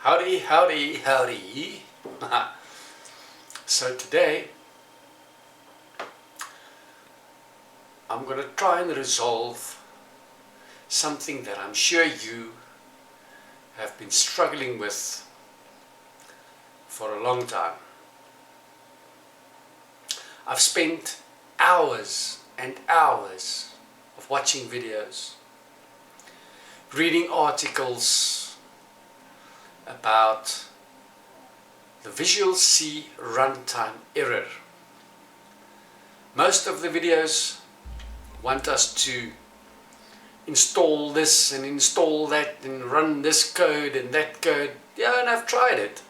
Howdy, howdy, howdy. So today I'm going to try and resolve something that I'm sure you have been struggling with for a long time. I've spent hours and hours of watching videos, reading articles about the Visual C Runtime Error. Most of the videos want us to install this and install that and run this code and that code. Yeah, and I've tried it.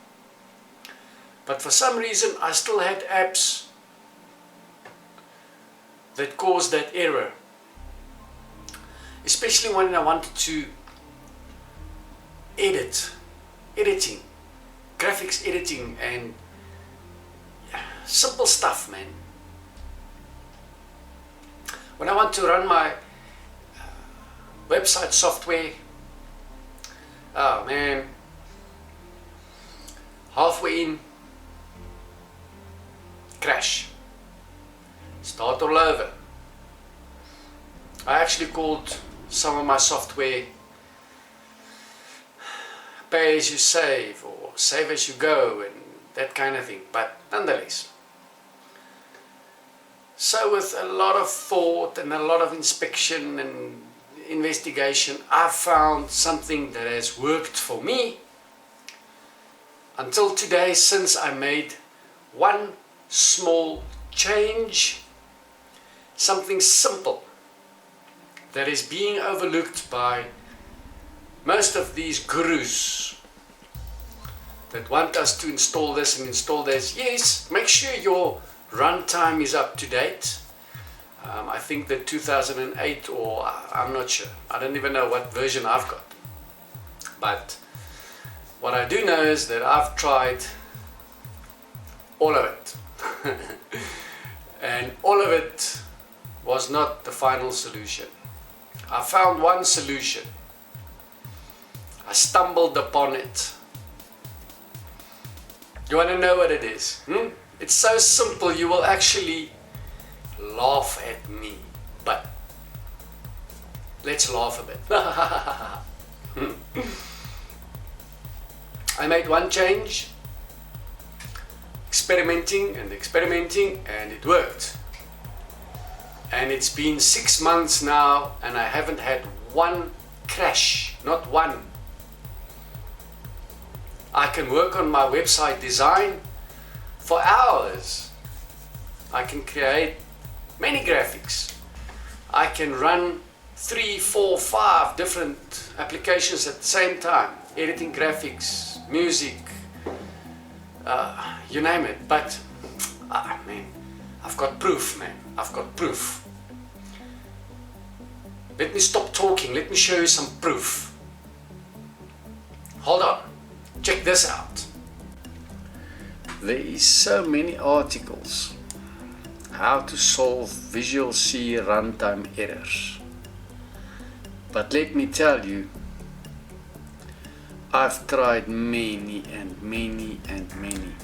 But for some reason I still had apps that caused that error. Especially when I wanted to editing, graphics editing and simple stuff, man. When I want to run my website software, oh man, halfway in, crash, start all over. I actually called some of my software pay as you save or save as you go and that kind of thing, but nonetheless. So with a lot of thought and a lot of inspection and investigation, I found something that has worked for me until today, since I made one small change, something simple that is being overlooked by most of these gurus that want us to install this and install this. Yes, make sure your runtime is up to date. I think that 2008, or I'm not sure. I don't even know what version I've got. But what I do know is that I've tried all of it. And all of it was not the final solution. I found one solution. I stumbled upon it. You want to know what it is? It's so simple you will actually laugh at me. But let's laugh a bit. I made one change, experimenting and it worked. And it's been 6 months now and I haven't had one crash, not one. I can work on my website design for hours. I can create many graphics. I can run 3, 4, 5 different applications at the same time. Editing graphics, music, you name it. But, man, I've got proof, man. I've got proof. Let me stop talking. Let me show you some proof. Hold on. Check this out. There is so many articles how to solve Visual C runtime errors. But let me tell you, I've tried many and many and many.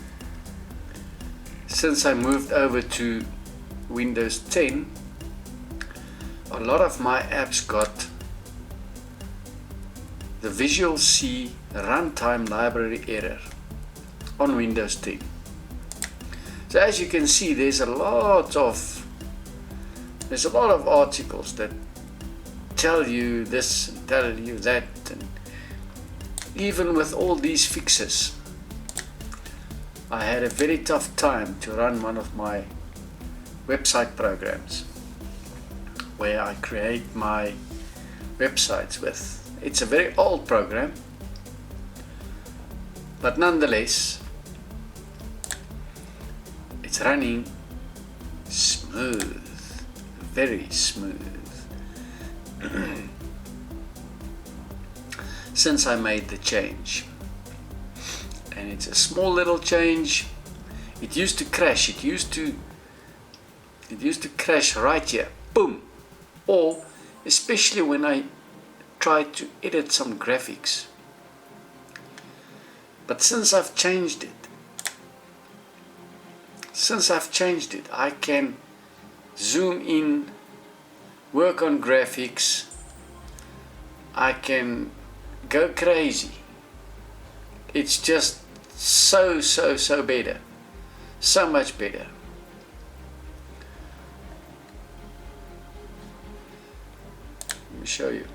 Since I moved over to Windows 10, a lot of my apps got the Visual C runtime library error on Windows 10. So as you can see, there's a lot of articles that tell you this and tell you that, and even with all these fixes, I had a very tough time to run one of my website programs where I create my websites with. It's a very old program, but nonetheless, it's running smooth, very smooth. Since I made the change, and it's a small little change. It used to crash. It used to crash right here, boom. Or especially when I tried to edit some graphics, But since I've changed it, I can zoom in, work on graphics, I can go crazy. It's just so better, so much better. Let me show you.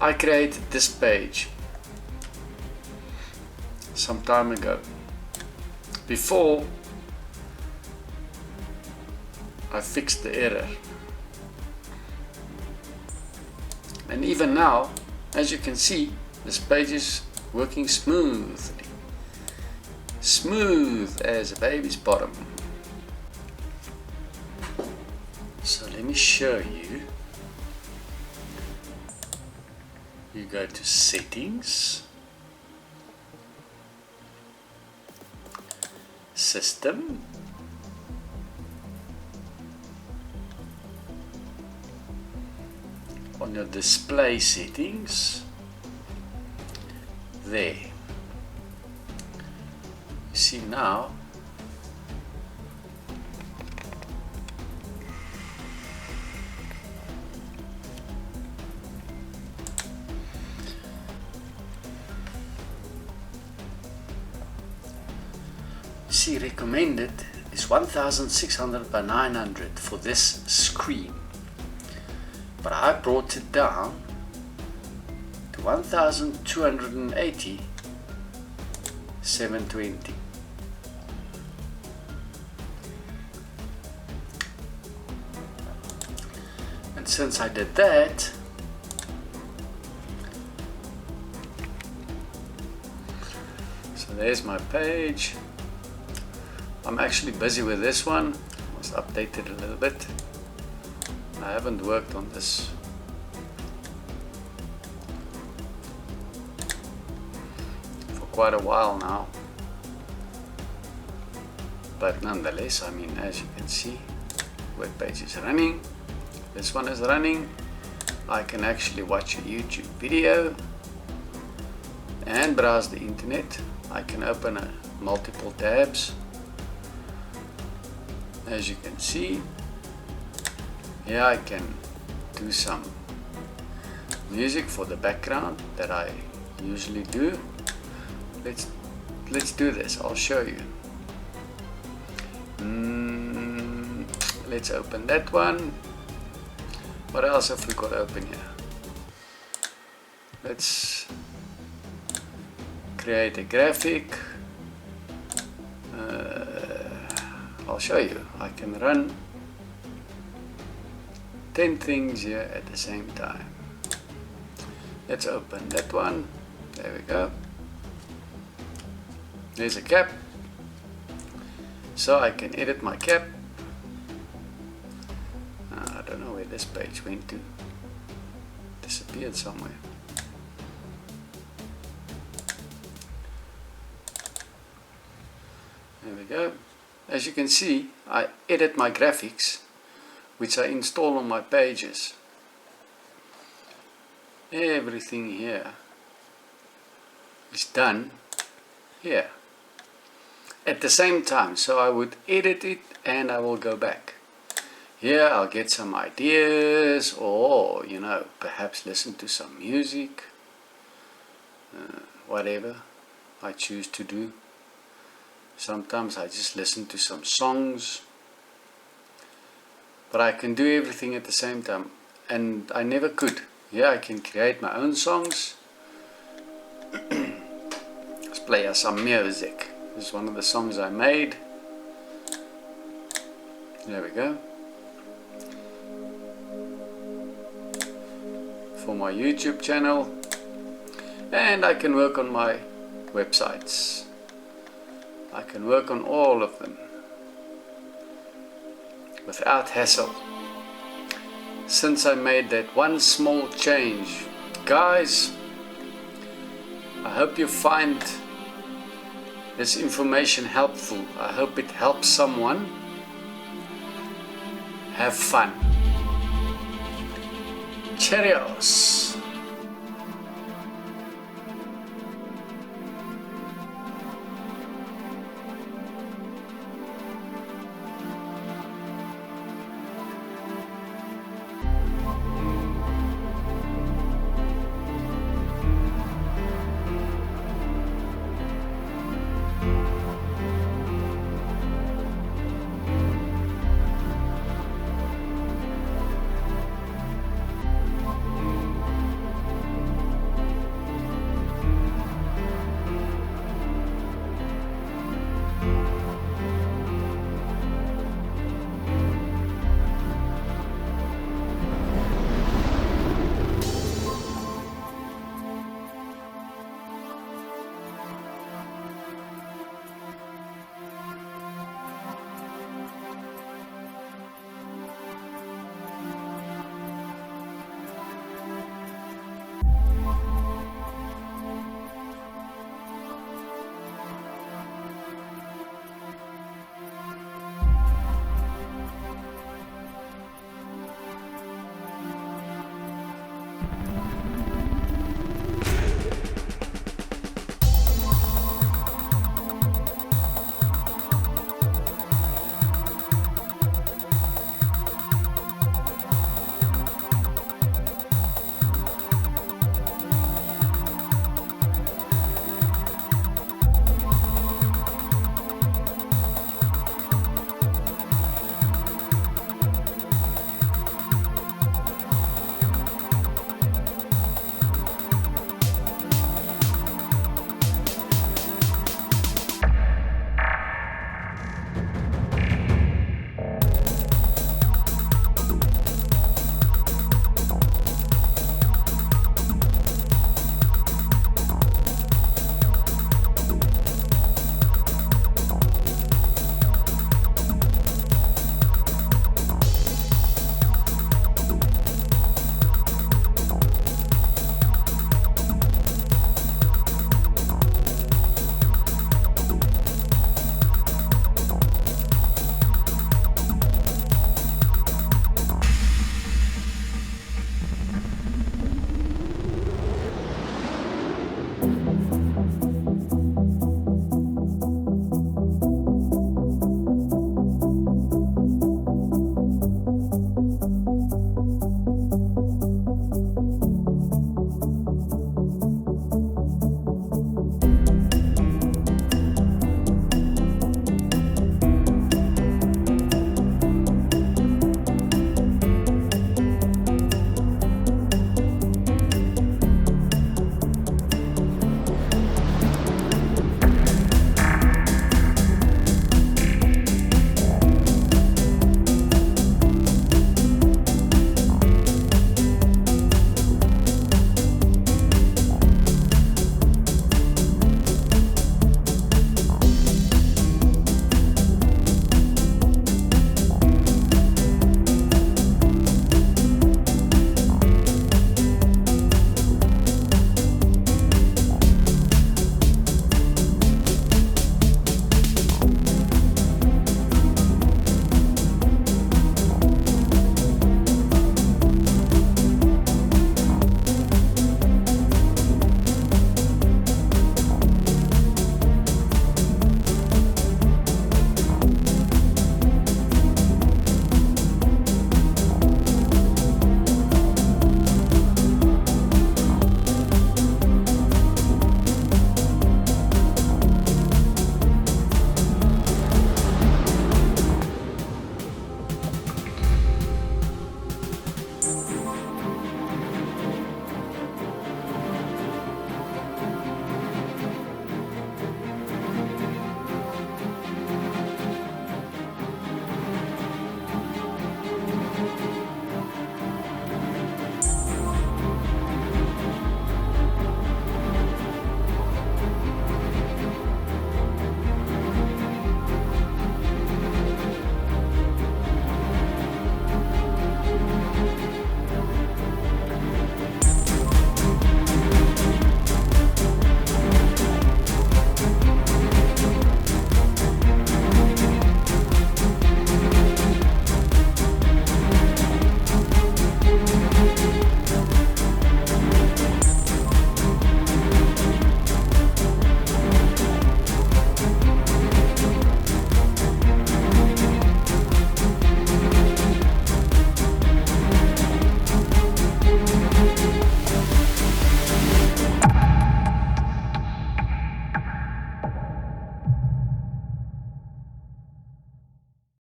I created this page some time ago, before I fixed the error. And even now, as you can see, this page is working smoothly. Smooth as a baby's bottom. So let me show you. You go to Settings, System, on your display settings, there. You see now, see, recommended is 1600 by 900 for this screen, but I brought it down to 1280 720. And since I did that, so there's my page. I'm actually busy with this one. Must update it a little bit. I haven't worked on this for quite a while now, but nonetheless, I mean, as you can see, web page is running. This one is running. I can actually watch a YouTube video and browse the internet. I can open multiple tabs. As you can see, here I can do some music for the background that I usually do. Let's do this. I'll show you. Let's open that one. What else have we got open here? Let's create a graphic. I'll show you. I can run 10 things here at the same time. Let's open that one. There we go. There's a cap. So I can edit my cap. I don't know where this page went to. Disappeared somewhere. There we go. As you can see, I edit my graphics, which I install on my pages. Everything here is done here at the same time. So I would edit it and I will go back. Here I'll get some ideas, or perhaps listen to some music, whatever I choose to do. Sometimes I just listen to some songs, but I can do everything at the same time, and I never could. Here I can create my own songs. Let's play us some music. This is one of the songs I made. There we go. For my YouTube channel, and I can work on my websites. I can work on all of them without hassle, since I made that one small change. Guys, I hope you find this information helpful. I hope it helps someone. Have fun. Cheerios.